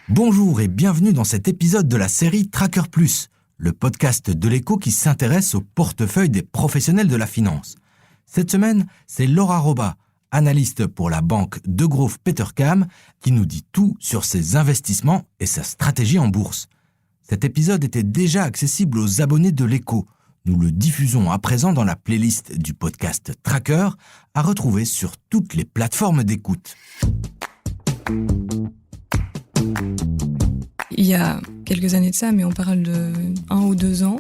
Bonjour et bienvenue dans cet épisode de la série Tracker Plus, le podcast de l'Écho qui s'intéresse au portefeuille des professionnels de la finance. Cette semaine, c'est Laura Roba, analyste pour la banque Degroof Petercam, qui nous dit tout sur ses investissements et sa stratégie en bourse. Cet épisode était déjà accessible aux abonnés de l'Écho. Nous le diffusons à présent dans la playlist du podcast Tracker, à retrouver sur toutes les plateformes d'écoute. Il y a quelques années de ça, mais on parle de 1 ou 2 ans,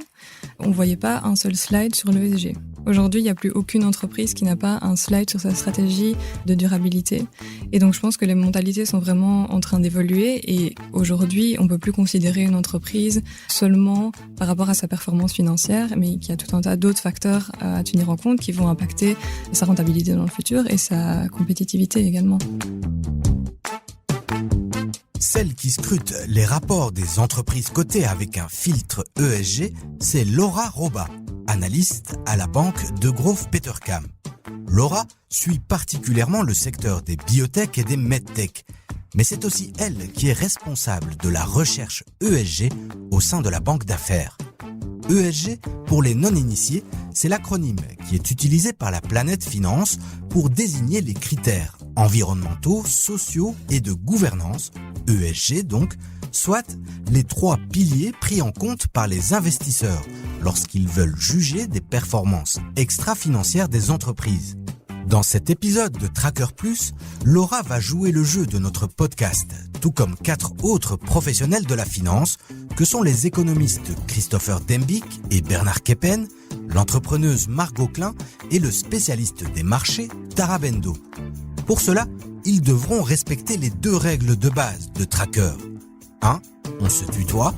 on ne voyait pas un seul slide sur l'ESG. Aujourd'hui, il n'y a plus aucune entreprise qui n'a pas un slide sur sa stratégie de durabilité. Et donc, je pense que les mentalités sont vraiment en train d'évoluer. Et aujourd'hui, on ne peut plus considérer une entreprise seulement par rapport à sa performance financière, mais qu'il y a tout un tas d'autres facteurs à tenir en compte qui vont impacter sa rentabilité dans le futur et sa compétitivité également. Celle qui scrute les rapports des entreprises cotées avec un filtre ESG, c'est Laura Roba, analyste à la banque Degroof Petercam. Laura suit particulièrement le secteur des biotech et des medtech, mais c'est aussi elle qui est responsable de la recherche ESG au sein de la banque d'affaires. ESG, pour les non-initiés, c'est l'acronyme qui est utilisé par la Planète Finance pour désigner les critères environnementaux, sociaux et de gouvernance, ESG donc, soit les 3 piliers pris en compte par les investisseurs lorsqu'ils veulent juger des performances extra-financières des entreprises. Dans cet épisode de Tracker Plus, Laura va jouer le jeu de notre podcast, tout comme 4 autres professionnels de la finance, que sont les économistes Christopher Dembick et Bernard Keppen, l'entrepreneuse Margot Klein et le spécialiste des marchés Tara Bendo. Pour cela, ils devront respecter les 2 règles de base de Tracker. 1. On se tutoie.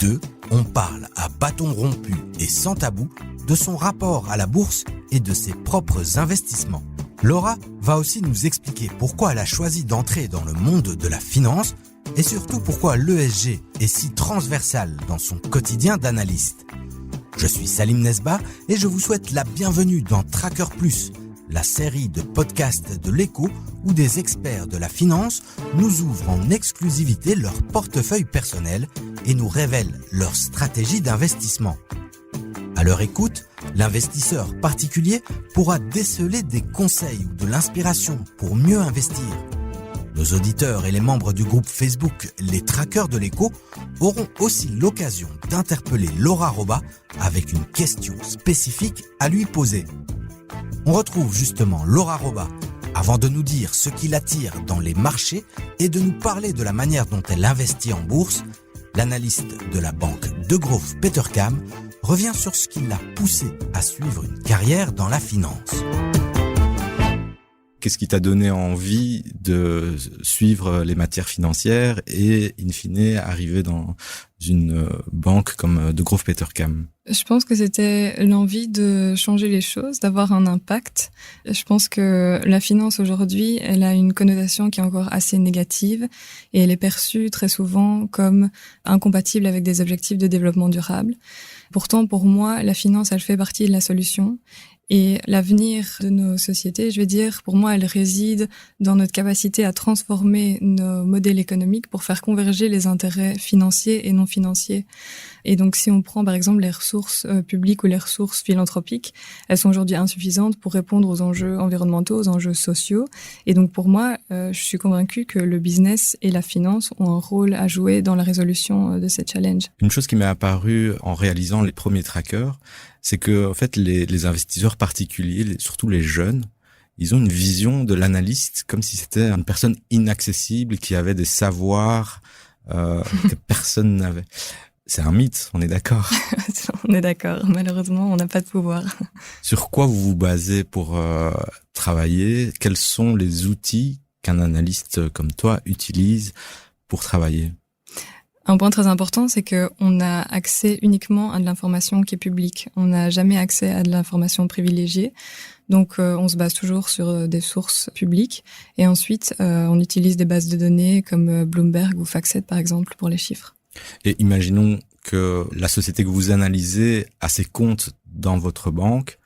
2. On parle à bâton rompu et sans tabou de son rapport à la bourse et de ses propres investissements. Laura va aussi nous expliquer pourquoi elle a choisi d'entrer dans le monde de la finance et surtout pourquoi l'ESG est si transversal dans son quotidien d'analyste. Je suis Salim Nesba et je vous souhaite la bienvenue dans Tracker Plus, la série de podcasts de l'Écho où des experts de la finance nous ouvrent en exclusivité leur portefeuille personnel et nous révèlent leur stratégie d'investissement. À leur écoute, l'investisseur particulier pourra déceler des conseils ou de l'inspiration pour mieux investir. Nos auditeurs et les membres du groupe Facebook Les Trackers de l'Écho auront aussi l'occasion d'interpeller Laura Roba avec une question spécifique à lui poser. On retrouve justement Laura Roba avant de nous dire ce qui l'attire dans les marchés et de nous parler de la manière dont elle investit en bourse. L'analyste de la banque Degroof Petercam revient sur ce qui l'a poussé à suivre une carrière dans la finance. Qu'est-ce qui t'a donné envie de suivre les matières financières et, in fine, arriver dans une banque comme Degroof Petercam? Je pense que c'était l'envie de changer les choses, d'avoir un impact. Je pense que la finance aujourd'hui, elle a une connotation qui est encore assez négative et elle est perçue très souvent comme incompatible avec des objectifs de développement durable. Pourtant, pour moi, la finance, elle fait partie de la solution. Et l'avenir de nos sociétés, je veux dire, pour moi, elle réside dans notre capacité à transformer nos modèles économiques pour faire converger les intérêts financiers et non financiers. Et donc, si on prend par exemple les ressources publiques ou les ressources philanthropiques, elles sont aujourd'hui insuffisantes pour répondre aux enjeux environnementaux, aux enjeux sociaux. Et donc, pour moi, je suis convaincue que le business et la finance ont un rôle à jouer dans la résolution de ces challenges. Une chose qui m'est apparue en réalisant les premiers trackers, c'est que en fait les investisseurs particuliers, surtout les jeunes, ils ont une vision de l'analyste comme si c'était une personne inaccessible qui avait des savoirs que personne n'avait. C'est un mythe, on est d'accord. On est d'accord, malheureusement, on n'a pas de pouvoir. Sur quoi vous vous basez pour travailler? Quels sont les outils qu'un analyste comme toi utilise pour travailler? Un point très important, c'est qu'on a accès uniquement à de l'information qui est publique. On n'a jamais accès à de l'information privilégiée. Donc, on se base toujours sur des sources publiques. Et ensuite, on utilise des bases de données comme Bloomberg ou FactSet, par exemple, pour les chiffres. Et imaginons que la société que vous analysez a ses comptes dans votre banque.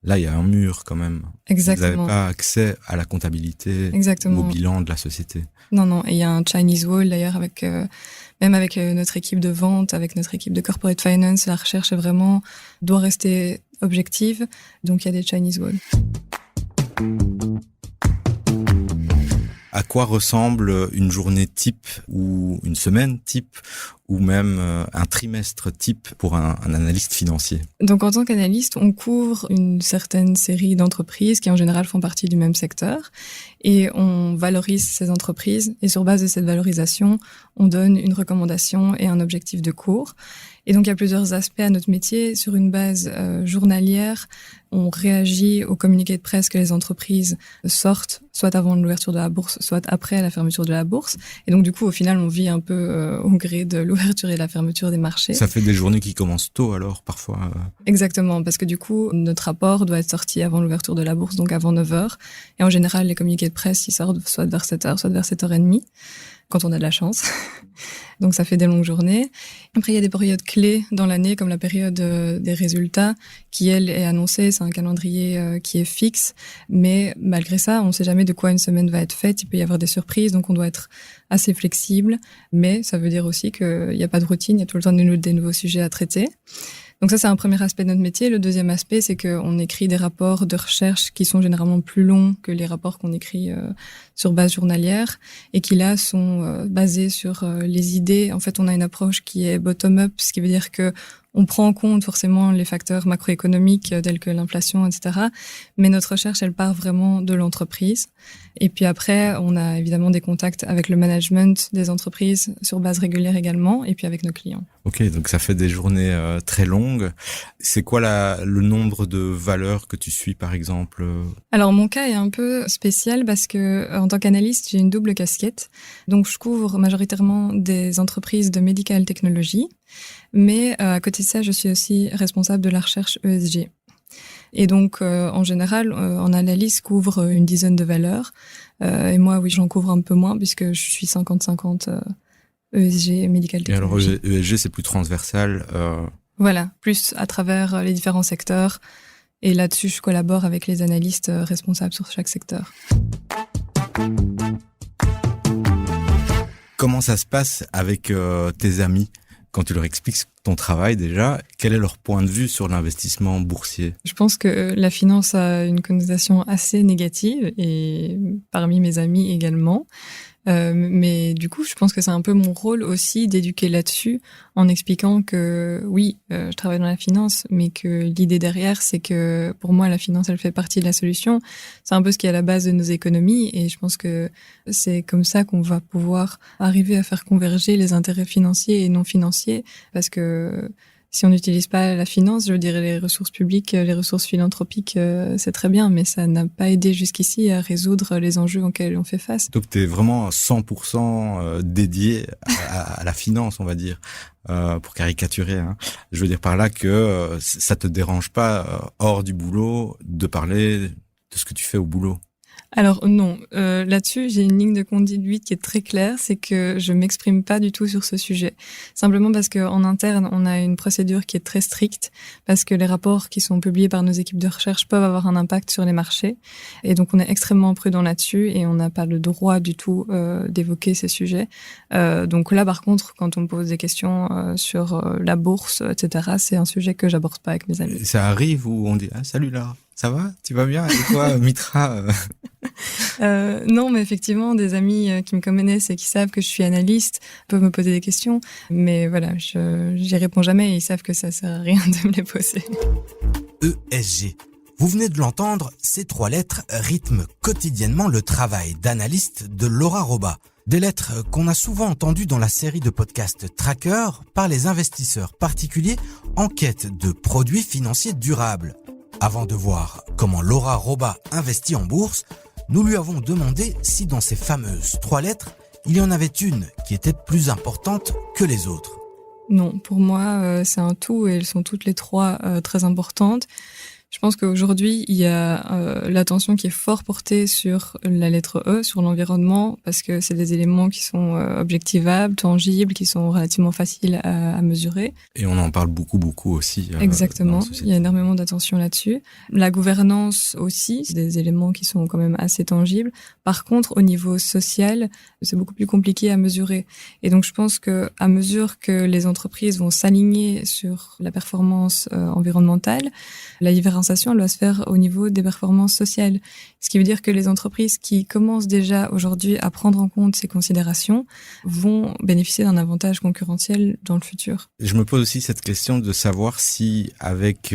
Là, il y a un mur quand même. Exactement. Vous n'avez pas accès à la comptabilité, Exactement. au bilan de la société. Non, et il y a un Chinese Wall d'ailleurs même avec notre équipe de vente, avec notre équipe de corporate finance, la recherche doit rester objective. Donc il y a des Chinese Walls. À quoi ressemble une journée type ou une semaine type ou même un trimestre type pour un analyste financier? Donc en tant qu'analyste, on couvre une certaine série d'entreprises qui en général font partie du même secteur et on valorise ces entreprises et sur base de cette valorisation, on donne une recommandation et un objectif de cours. Et donc il y a plusieurs aspects à notre métier. Sur une base journalière, on réagit aux communiqués de presse que les entreprises sortent, soit avant l'ouverture de la bourse, soit après la fermeture de la bourse. Et donc du coup, au final, on vit un peu au gré de l'ouverture et la fermeture des marchés. Ça fait des journées qui commencent tôt alors, parfois. Exactement, parce que du coup, notre rapport doit être sorti avant l'ouverture de la bourse, donc avant 9h. Et en général, les communiqués de presse, ils sortent soit vers 7h, soit vers 7h30, quand on a de la chance. Donc ça fait des longues journées. Après, il y a des périodes clés dans l'année, comme la période des résultats, qui, elle, est annoncée. C'est un calendrier qui est fixe. Mais malgré ça, on ne sait jamais de quoi une semaine va être faite. Il peut y avoir des surprises, donc on doit être assez flexible. Mais ça veut dire aussi qu'il n'y a pas de routine, il y a tout le temps des nouveaux sujets à traiter. Donc ça, c'est un premier aspect de notre métier. Le deuxième aspect, c'est qu'on écrit des rapports de recherche qui sont généralement plus longs que les rapports qu'on écrit sur base journalière et qui, là, sont basés sur les idées. En fait, on a une approche qui est bottom-up, ce qui veut dire que on prend en compte forcément les facteurs macroéconomiques tels que l'inflation, etc. Mais notre recherche, elle part vraiment de l'entreprise. Et puis après, on a évidemment des contacts avec le management des entreprises sur base régulière également, et puis avec nos clients. Ok, donc ça fait des journées très longues. C'est quoi le nombre de valeurs que tu suis, par exemple? Alors, mon cas est un peu spécial parce que, en tant qu'analyste, j'ai une double casquette. Donc, je couvre majoritairement des entreprises de medical technology. Mais à côté de ça, je suis aussi responsable de la recherche ESG. Et donc, en général, en analyse, couvre une dizaine de valeurs. Et moi, oui, j'en couvre un peu moins puisque je suis 50-50 ESG et medical technology. Et alors, ESG, c'est plus transversal. Voilà, plus à travers les différents secteurs. Et là-dessus, je collabore avec les analystes responsables sur chaque secteur. Comment ça se passe avec tes amis? Quand tu leur expliques ton travail déjà, quel est leur point de vue sur l'investissement boursier? Je pense que la finance a une connotation assez négative et parmi mes amis également. Mais du coup, je pense que c'est un peu mon rôle aussi d'éduquer là-dessus en expliquant que oui, je travaille dans la finance, mais que l'idée derrière, c'est que pour moi, la finance, elle fait partie de la solution. C'est un peu ce qui est à la base de nos économies et je pense que c'est comme ça qu'on va pouvoir arriver à faire converger les intérêts financiers et non financiers parce que si on n'utilise pas la finance, je dirais les ressources publiques, les ressources philanthropiques, c'est très bien, mais ça n'a pas aidé jusqu'ici à résoudre les enjeux auxquels on fait face. Donc tu es vraiment 100% dédié à la finance, on va dire, pour caricaturer. Hein. Je veux dire par là que ça te dérange pas, hors du boulot, de parler de ce que tu fais au boulot. Alors non, là-dessus, j'ai une ligne de conduite qui est très claire, c'est que je m'exprime pas du tout sur ce sujet. Simplement parce qu'en interne, on a une procédure qui est très stricte, parce que les rapports qui sont publiés par nos équipes de recherche peuvent avoir un impact sur les marchés. Et donc, on est extrêmement prudent là-dessus et on n'a pas le droit du tout d'évoquer ces sujets. Donc là, par contre, quand on me pose des questions sur la bourse, etc., c'est un sujet que j'aborde pas avec mes amis. Ça arrive où on dit « Ah, salut Lara, ça va? Tu vas bien? Et toi, Mitra ?» Non, mais effectivement, des amis qui me connaissent et qui savent que je suis analyste peuvent me poser des questions. Mais voilà, j'y réponds jamais et ils savent que ça sert à rien de me les poser. ESG. Vous venez de l'entendre, ces 3 lettres rythment quotidiennement le travail d'analyste de Laura Roba. Des lettres qu'on a souvent entendues dans la série de podcasts Tracker par les investisseurs particuliers en quête de produits financiers durables. Avant de voir comment Laura Roba investit en bourse, nous lui avons demandé si dans ces fameuses 3 lettres, il y en avait une qui était plus importante que les autres. Non, pour moi, c'est un tout et elles sont toutes les 3 très importantes. Je pense qu'aujourd'hui, il y a l'attention qui est fort portée sur la lettre E, sur l'environnement, parce que c'est des éléments qui sont objectivables, tangibles, qui sont relativement faciles à mesurer. Et on en parle beaucoup aussi. Exactement, il y a énormément d'attention là-dessus. La gouvernance aussi, c'est des éléments qui sont quand même assez tangibles. Par contre, au niveau social, c'est beaucoup plus compliqué à mesurer. Et donc, je pense que à mesure que les entreprises vont s'aligner sur la performance environnementale, la différenciation elle doit se faire au niveau des performances sociales. Ce qui veut dire que les entreprises qui commencent déjà aujourd'hui à prendre en compte ces considérations vont bénéficier d'un avantage concurrentiel dans le futur. Je me pose aussi cette question de savoir si, avec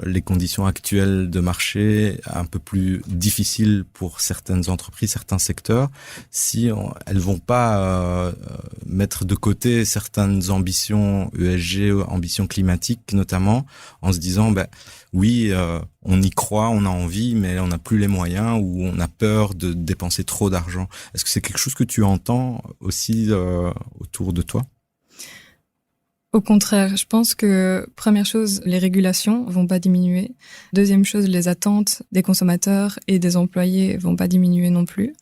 les conditions actuelles de marché un peu plus difficiles pour certaines entreprises, certains secteurs, si elles vont pas mettre de côté certaines ambitions ESG, ambitions climatiques notamment, en se disant oui, on y croit, on a envie, mais on n'a plus les moyens ou on a peur de dépenser trop d'argent. Est-ce que c'est quelque chose que tu entends aussi autour de toi ? Au contraire, je pense que, première chose, les régulations vont pas diminuer. Deuxième chose, les attentes des consommateurs et des employés vont pas diminuer non plus.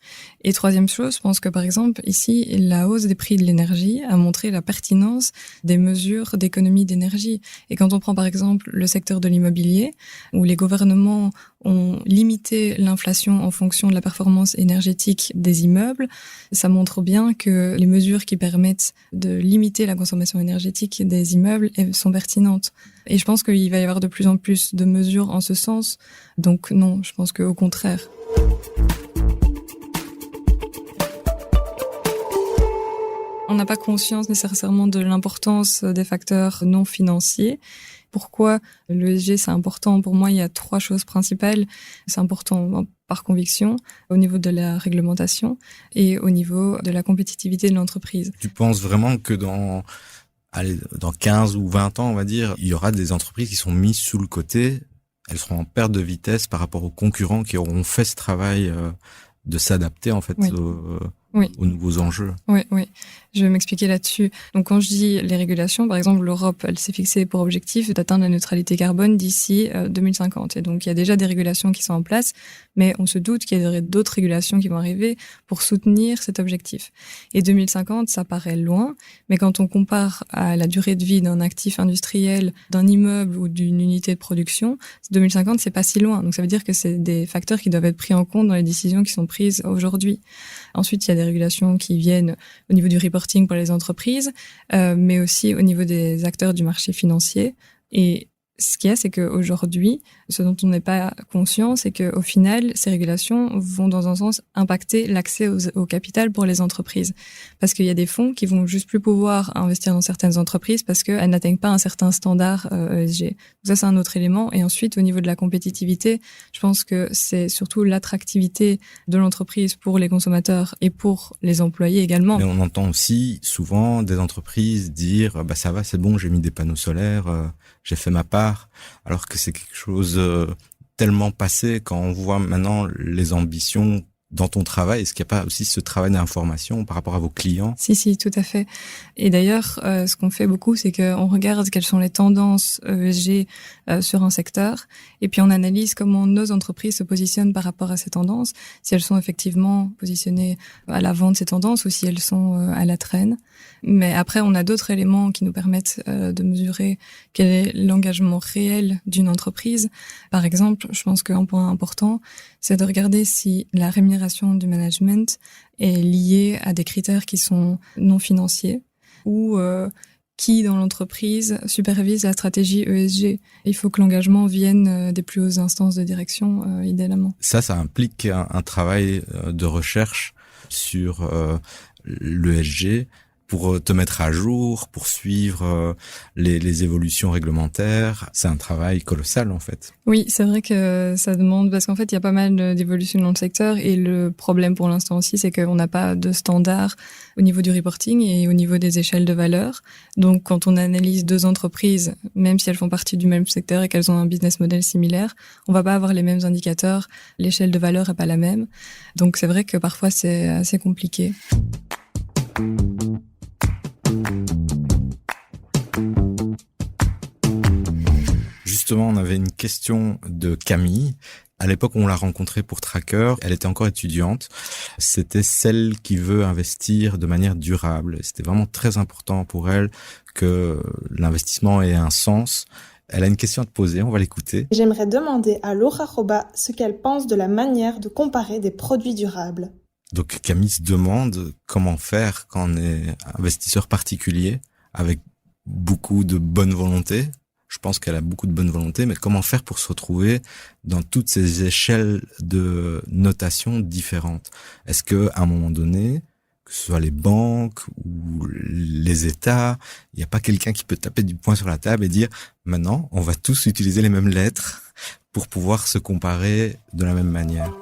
Et troisième chose, je pense que, par exemple, ici, la hausse des prix de l'énergie a montré la pertinence des mesures d'économie d'énergie. Et quand on prend, par exemple, le secteur de l'immobilier, où les gouvernements ont limité l'inflation en fonction de la performance énergétique des immeubles, ça montre bien que les mesures qui permettent de limiter la consommation énergétique des immeubles sont pertinentes. Et je pense qu'il va y avoir de plus en plus de mesures en ce sens. Donc non, je pense qu'au contraire. On n'a pas conscience nécessairement de l'importance des facteurs non financiers. Pourquoi l'ESG c'est important ? Pour moi, il y a 3 choses principales. C'est important par conviction, au niveau de la réglementation et au niveau de la compétitivité de l'entreprise. Tu penses vraiment que dans 15 ou 20 ans, on va dire, il y aura des entreprises qui sont mises sous le côté, elles seront en perte de vitesse par rapport aux concurrents qui auront fait ce travail de s'adapter en fait aux nouveaux enjeux. Oui. Je vais m'expliquer là-dessus. Donc, quand je dis les régulations, par exemple, l'Europe, elle s'est fixée pour objectif d'atteindre la neutralité carbone d'ici 2050. Et donc, il y a déjà des régulations qui sont en place, mais on se doute qu'il y a d'autres régulations qui vont arriver pour soutenir cet objectif. Et 2050, ça paraît loin, mais quand on compare à la durée de vie d'un actif industriel, d'un immeuble ou d'une unité de production, 2050, c'est pas si loin. Donc, ça veut dire que c'est des facteurs qui doivent être pris en compte dans les décisions qui sont prises aujourd'hui. Ensuite, il y a des régulations qui viennent au niveau du reporting pour les entreprises, mais aussi au niveau des acteurs du marché financier. Et ce qu'il y a, c'est qu'aujourd'hui, ce dont on n'est pas conscient, c'est qu'au final, ces régulations vont dans un sens impacter l'accès au capital pour les entreprises. Parce qu'il y a des fonds qui vont juste plus pouvoir investir dans certaines entreprises parce qu'elles n'atteignent pas un certain standard ESG. Donc ça, c'est un autre élément. Et ensuite, au niveau de la compétitivité, je pense que c'est surtout l'attractivité de l'entreprise pour les consommateurs et pour les employés également. Mais on entend aussi souvent des entreprises dire ça va, c'est bon, j'ai mis des panneaux solaires, j'ai fait ma part, alors que c'est quelque chose tellement passé quand on voit maintenant les ambitions dans ton travail. Est-ce qu'il n'y a pas aussi ce travail d'information par rapport à vos clients ? Si, tout à fait. Et d'ailleurs, ce qu'on fait beaucoup, c'est qu'on regarde quelles sont les tendances ESG sur un secteur, et puis on analyse comment nos entreprises se positionnent par rapport à ces tendances, si elles sont effectivement positionnées à l'avant de ces tendances ou si elles sont à la traîne. Mais après, on a d'autres éléments qui nous permettent de mesurer quel est l'engagement réel d'une entreprise. Par exemple, je pense qu'un point important, c'est de regarder si la rémunération du management est liée à des critères qui sont non financiers ou qui, dans l'entreprise, supervise la stratégie ESG. Il faut que l'engagement vienne des plus hautes instances de direction, idéalement. Ça implique un travail de recherche sur l'ESG pour te mettre à jour, pour suivre les évolutions réglementaires. C'est un travail colossal, en fait. Oui, c'est vrai que ça demande, parce qu'en fait, il y a pas mal d'évolutions dans le secteur, et le problème pour l'instant aussi, c'est qu'on n'a pas de standard au niveau du reporting et au niveau des échelles de valeur. Donc, quand on analyse 2 entreprises, même si elles font partie du même secteur et qu'elles ont un business model similaire, on va pas avoir les mêmes indicateurs, l'échelle de valeur est pas la même. Donc, c'est vrai que parfois, c'est assez compliqué. justement, on avait une question de Camille. À l'époque où on l'a rencontrée pour Tracker, elle était encore étudiante. C'était celle qui veut investir de manière durable. C'était vraiment très important pour elle que l'investissement ait un sens. Elle a une question à te poser, on va l'écouter. J'aimerais demander à Laura Roba ce qu'elle pense de la manière de comparer des produits durables. Donc Camille se demande comment faire quand on est investisseur particulier avec beaucoup de bonne volonté. Je pense qu'elle a beaucoup de bonne volonté, mais comment faire pour se retrouver dans toutes ces échelles de notation différentes? Est-ce que à un moment donné, que ce soit les banques ou les États, il n'y a pas quelqu'un qui peut taper du poing sur la table et dire maintenant, on va tous utiliser les mêmes lettres pour pouvoir se comparer de la même manière?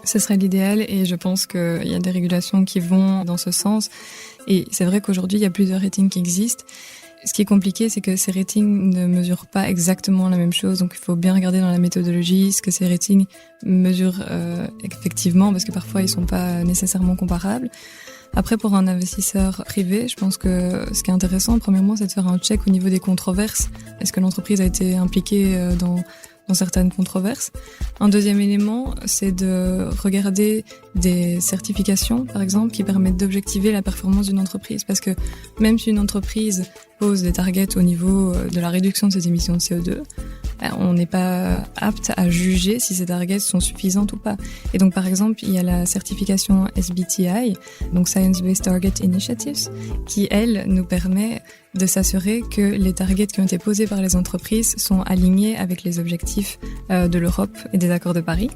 Ce serait l'idéal et je pense qu'il y a des régulations qui vont dans ce sens. Et c'est vrai qu'aujourd'hui, il y a plusieurs ratings qui existent. Ce qui est compliqué, c'est que ces ratings ne mesurent pas exactement la même chose. Donc, il faut bien regarder dans la méthodologie ce que ces ratings mesurent effectivement, parce que parfois, ils sont pas nécessairement comparables. Après, pour un investisseur privé, je pense que ce qui est intéressant, premièrement, c'est de faire un check au niveau des controverses. Est-ce que l'entreprise a été impliquée dans certaines controverses. Un deuxième élément, c'est de regarder des certifications, par exemple, qui permettent d'objectiver la performance d'une entreprise. Parce que même si une entreprise pose des targets au niveau de la réduction de ses émissions de CO2, on n'est pas apte à juger si ces targets sont suffisants ou pas. Et donc, par exemple, il y a la certification SBTI, donc Science Based Target Initiatives, qui, elle, nous permet de s'assurer que les targets qui ont été posés par les entreprises sont alignés avec les objectifs de l'Europe et des accords de Paris.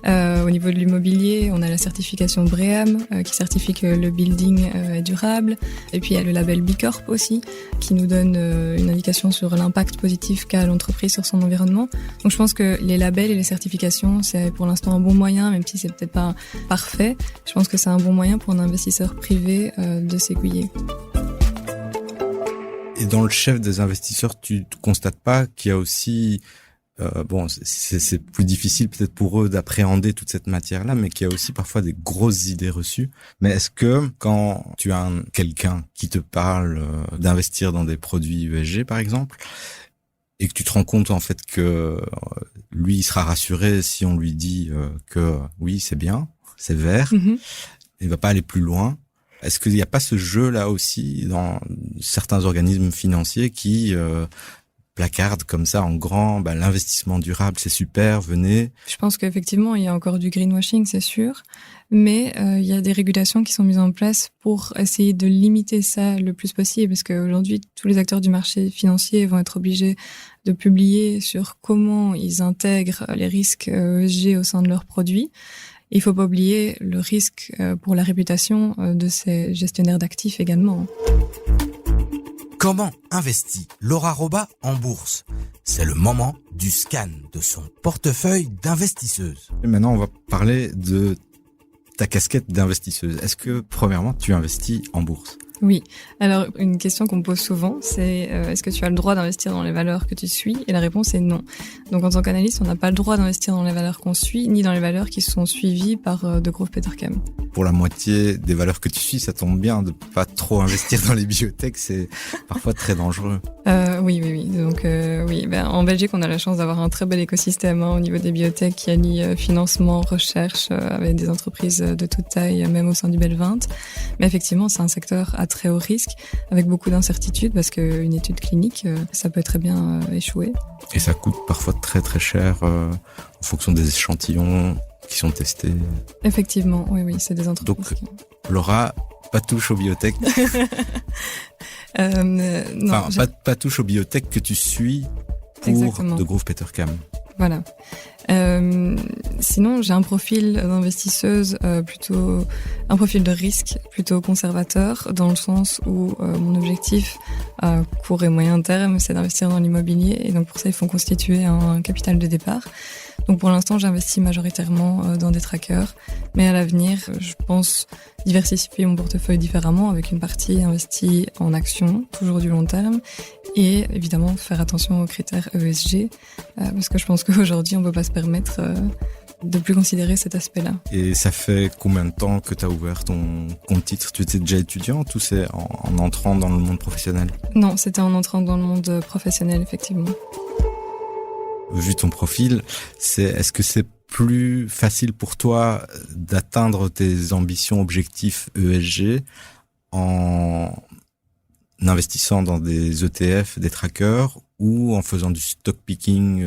Au niveau de l'immobilier, on a la certification BREEAM qui certifie que le building est durable. Et puis il y a le label B Corp aussi qui nous donne une indication sur l'impact positif qu'a l'entreprise sur son environnement. Donc je pense que les labels et les certifications, c'est pour l'instant un bon moyen, même si c'est peut-être pas parfait. Je pense que c'est un bon moyen pour un investisseur privé de s'aiguiller. Et dans le chef des investisseurs, tu ne constates pas qu'il y a aussi... c'est plus difficile peut-être pour eux d'appréhender toute cette matière-là, mais qu'il y a aussi parfois des grosses idées reçues. Mais est-ce que quand tu as quelqu'un qui te parle d'investir dans des produits ESG, par exemple, et que tu te rends compte en fait que lui, il sera rassuré si on lui dit que oui, c'est bien, c'est vert, il va pas aller plus loin. Est-ce qu'il n'y a pas ce jeu-là aussi dans certains organismes financiers qui placardent comme ça en grand, l'investissement durable, c'est super, venez. Je pense qu'effectivement, il y a encore du greenwashing, c'est sûr, mais il y a des régulations qui sont mises en place pour essayer de limiter ça le plus possible, parce qu'aujourd'hui, tous les acteurs du marché financier vont être obligés de publier sur comment ils intègrent les risques ESG au sein de leurs produits. Il faut pas oublier le risque pour la réputation de ces gestionnaires d'actifs également. Comment investit Laura Roba en bourse? C'est le moment du scan de son portefeuille d'investisseuse. Et maintenant, on va parler de ta casquette d'investisseuse. Est-ce que, premièrement, tu investis en bourse? Oui. Alors, une question qu'on me pose souvent, c'est est-ce que tu as le droit d'investir dans les valeurs que tu suis? Et la réponse est non. Donc, en tant qu'analyste, on n'a pas le droit d'investir dans les valeurs qu'on suit, ni dans les valeurs qui sont suivies par Degroof Petercam. Pour la moitié des valeurs que tu suis, ça tombe bien de pas trop investir dans les biotech, c'est parfois très dangereux. Oui. Donc, oui. En Belgique, on a la chance d'avoir un très bel écosystème au niveau des biotech qui allie financement, recherche, avec des entreprises de toute taille, même au sein du Bel 20. Mais effectivement, c'est un secteur à très haut risque, avec beaucoup d'incertitudes, parce qu'une étude clinique, ça peut très bien échouer. Et ça coûte parfois très très cher en fonction des échantillons qui sont testés. Effectivement, oui, c'est des entreprises. Donc, Laura, pas touche aux biotech. Non, pas touche aux biotech que tu suis pour Degroof Petercam. Voilà. Sinon, j'ai un profil d'investisseuse plutôt, un profil de risque plutôt conservateur, dans le sens où mon objectif à court et moyen terme, c'est d'investir dans l'immobilier, et donc pour ça, il faut constituer un capital de départ. Donc pour l'instant, j'investis majoritairement dans des trackers, mais à l'avenir, je pense diversifier mon portefeuille différemment, avec une partie investie en actions, toujours du long terme, et évidemment faire attention aux critères ESG, parce que je pense qu'aujourd'hui, on ne peut pas se permettre de plus considérer cet aspect-là. Et ça fait combien de temps que tu as ouvert ton compte titre? Tu étais déjà étudiante ou c'est en entrant dans le monde professionnel? Non, c'était en entrant dans le monde professionnel, effectivement. vu ton profil, est-ce que c'est plus facile pour toi d'atteindre tes ambitions, objectifs ESG en investissant dans des ETF, des trackers, ou en faisant du stock picking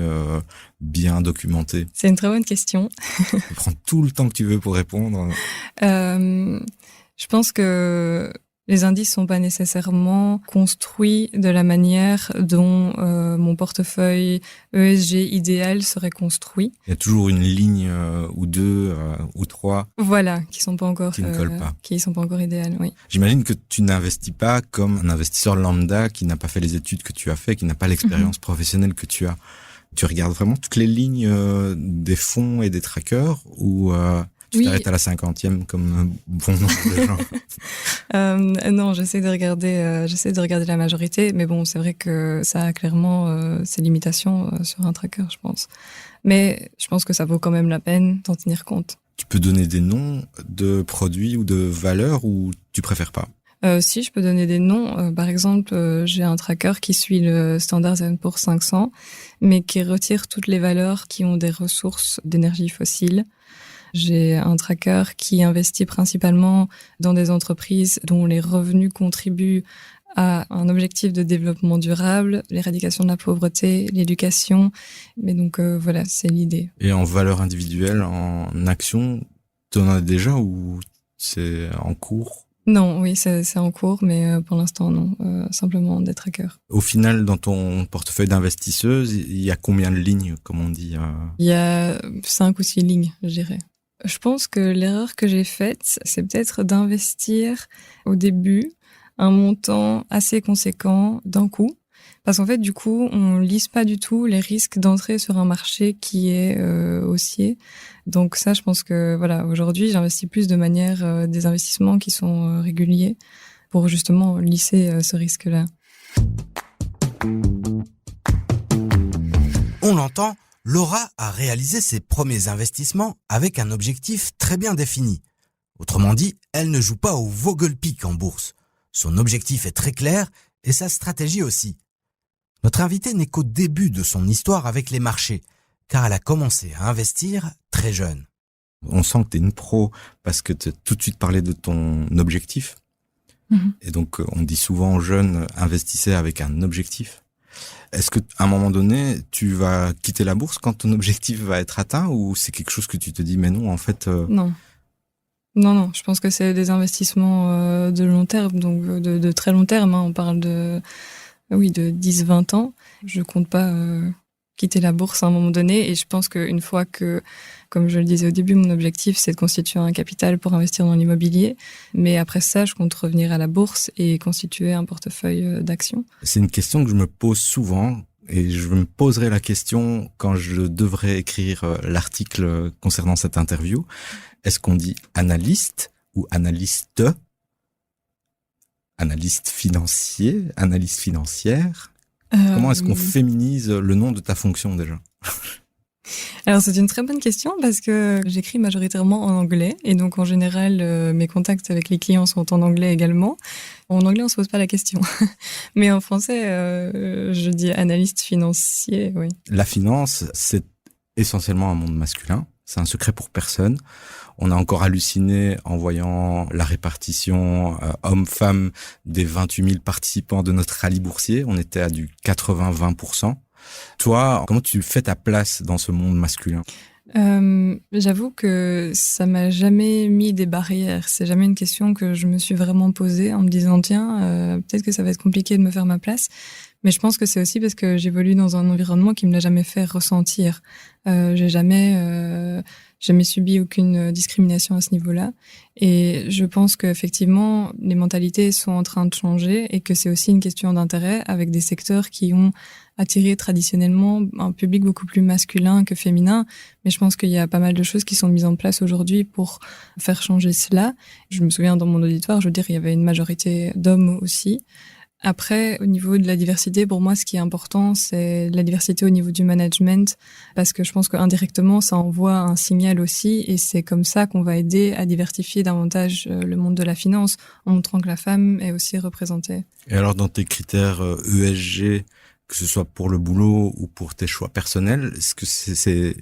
bien documenté? C'est une très bonne question. Tu prends tout le temps que tu veux pour répondre. Je pense que les indices sont pas nécessairement construits de la manière dont mon portefeuille ESG idéal serait construit. Il y a toujours une ligne ou deux ou trois. Voilà, qui sont pas encore qui ne collent pas. Qui sont pas encore idéales, oui. J'imagine que tu n'investis pas comme un investisseur lambda qui n'a pas fait les études que tu as fait, qui n'a pas l'expérience professionnelle que tu as. Tu regardes vraiment toutes les lignes des fonds et des trackers, ou tu t'arrêtes à la 50e comme bon nombre de gens? Non, j'essaie de regarder la majorité, mais bon, c'est vrai que ça a clairement ses limitations sur un tracker, je pense. Mais je pense que ça vaut quand même la peine d'en tenir compte. Tu peux donner des noms de produits ou de valeurs, ou tu préfères pas? Si, je peux donner des noms. Par exemple, j'ai un tracker qui suit le Standard & Poor's 500, mais qui retire toutes les valeurs qui ont des ressources d'énergie fossile. J'ai un tracker qui investit principalement dans des entreprises dont les revenus contribuent à un objectif de développement durable, l'éradication de la pauvreté, l'éducation. Mais donc voilà, c'est l'idée. Et en valeur individuelle, en action, tu en as déjà ou c'est en cours? Non, oui, c'est en cours, mais pour l'instant, non. Simplement des trackers. Au final, dans ton portefeuille d'investisseuse, il y a combien de lignes, comme on dit? Il y a 5 ou 6 lignes, je dirais. Je pense que l'erreur que j'ai faite, c'est peut-être d'investir au début un montant assez conséquent d'un coup. Parce qu'en fait, du coup, on lise pas du tout les risques d'entrer sur un marché qui est haussier. Donc ça, je pense que voilà, aujourd'hui, j'investis plus de manière des investissements qui sont réguliers pour justement lisser ce risque-là. On l'entend, Laura a réalisé ses premiers investissements avec un objectif très bien défini. Autrement dit, elle ne joue pas au Vogelpick en bourse. Son objectif est très clair et sa stratégie aussi. Notre invitée n'est qu'au début de son histoire avec les marchés, car elle a commencé à investir très jeune. On sent que tu es une pro parce que tu as tout de suite parlé de ton objectif. Et donc, on dit souvent aux jeunes, investissez avec un objectif. Est-ce que à un moment donné, tu vas quitter la bourse quand ton objectif va être atteint, ou c'est quelque chose que tu te dis, mais non, en fait... Non, je pense que c'est des investissements de long terme, donc de très long terme. On parle de 10-20 ans. Je compte pas quitter la bourse à un moment donné, et je pense qu'une fois que, comme je le disais au début, mon objectif c'est de constituer un capital pour investir dans l'immobilier, mais après ça je compte revenir à la bourse et constituer un portefeuille d'actions. C'est une question que je me pose souvent, et je me poserai la question quand je devrais écrire l'article concernant cette interview. Est-ce qu'on dit analyste ou analyste? Analyste financier, analyste financière? Comment est-ce qu'on féminise le nom de ta fonction déjà? Alors c'est une très bonne question parce que j'écris majoritairement en anglais, et donc en général mes contacts avec les clients sont en anglais également. En anglais on se pose pas la question, mais en français je dis analyste financier, oui. La finance, c'est essentiellement un monde masculin, c'est un secret pour personne. On a encore halluciné en voyant la répartition hommes-femmes des 28 000 participants de notre rallye boursier. On était à du 80-20%. Toi, comment tu fais ta place dans ce monde masculin? J'avoue que ça m'a jamais mis des barrières. C'est jamais une question que je me suis vraiment posée en me disant tiens, peut-être que ça va être compliqué de me faire ma place. Mais je pense que c'est aussi parce que j'évolue dans un environnement qui me l'a jamais fait ressentir. J'ai jamais subi aucune discrimination à ce niveau-là. Et je pense qu'effectivement, les mentalités sont en train de changer, et que c'est aussi une question d'intérêt avec des secteurs qui ont attiré traditionnellement un public beaucoup plus masculin que féminin. Mais je pense qu'il y a pas mal de choses qui sont mises en place aujourd'hui pour faire changer cela. Je me souviens dans mon auditoire, je veux dire, il y avait une majorité d'hommes aussi. Après, au niveau de la diversité, pour moi, ce qui est important, c'est la diversité au niveau du management, parce que je pense qu'indirectement, ça envoie un signal aussi, et c'est comme ça qu'on va aider à diversifier davantage le monde de la finance, en montrant que la femme est aussi représentée. Et alors, dans tes critères ESG, que ce soit pour le boulot ou pour tes choix personnels, est-ce que c'est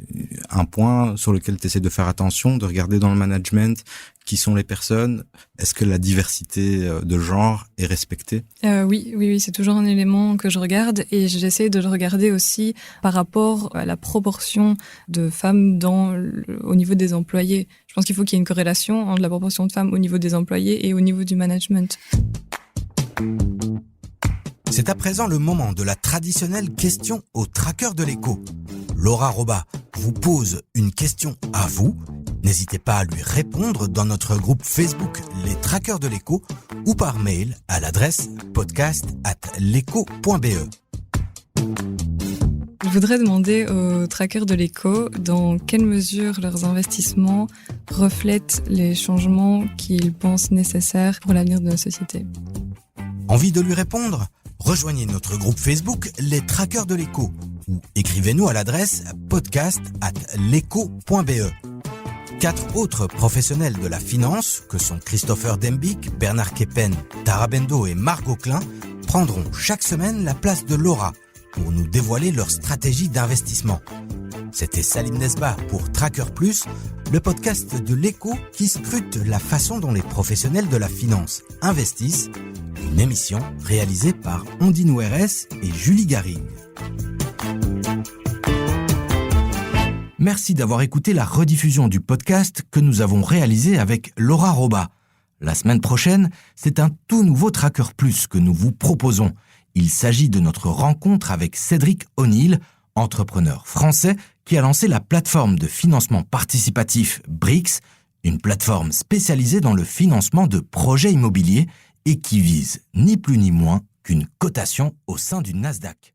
un point sur lequel tu essaies de faire attention, de regarder dans le management qui sont les personnes? Est-ce que la diversité de genre est respectée? Oui, c'est toujours un élément que je regarde et j'essaie de le regarder aussi par rapport à la proportion de femmes au niveau des employés. Je pense qu'il faut qu'il y ait une corrélation entre la proportion de femmes au niveau des employés et au niveau du management. C'est à présent le moment de la traditionnelle question au tracker de l'écho. Laura Roba vous pose une question à vous. N'hésitez pas à lui répondre dans notre groupe Facebook Les Trackers de l'écho ou par mail à l'adresse podcast@leco.be. Je voudrais demander aux trackers de l'écho dans quelle mesure leurs investissements reflètent les changements qu'ils pensent nécessaires pour l'avenir de nos sociétés. Envie de lui répondre ? Rejoignez notre groupe Facebook Les Trackers de l'écho ou écrivez-nous à l'adresse podcast@leco.be. 4 autres professionnels de la finance, que sont Christopher Dembick, Bernard Keppen, Tara Bendo et Margot Klein, prendront chaque semaine la place de Laura pour nous dévoiler leur stratégie d'investissement. C'était Salim Nesba pour Tracker Plus, le podcast de l'écho qui scrute la façon dont les professionnels de la finance investissent. Une émission réalisée par Ondine Ouérès et Julie Garrigue. Merci d'avoir écouté la rediffusion du podcast que nous avons réalisé avec Laura Roba. La semaine prochaine, c'est un tout nouveau Tracker Plus que nous vous proposons. Il s'agit de notre rencontre avec Cédric O'Neill, entrepreneur français qui a lancé la plateforme de financement participatif Brix, une plateforme spécialisée dans le financement de projets immobiliers et qui vise ni plus ni moins qu'une cotation au sein du Nasdaq.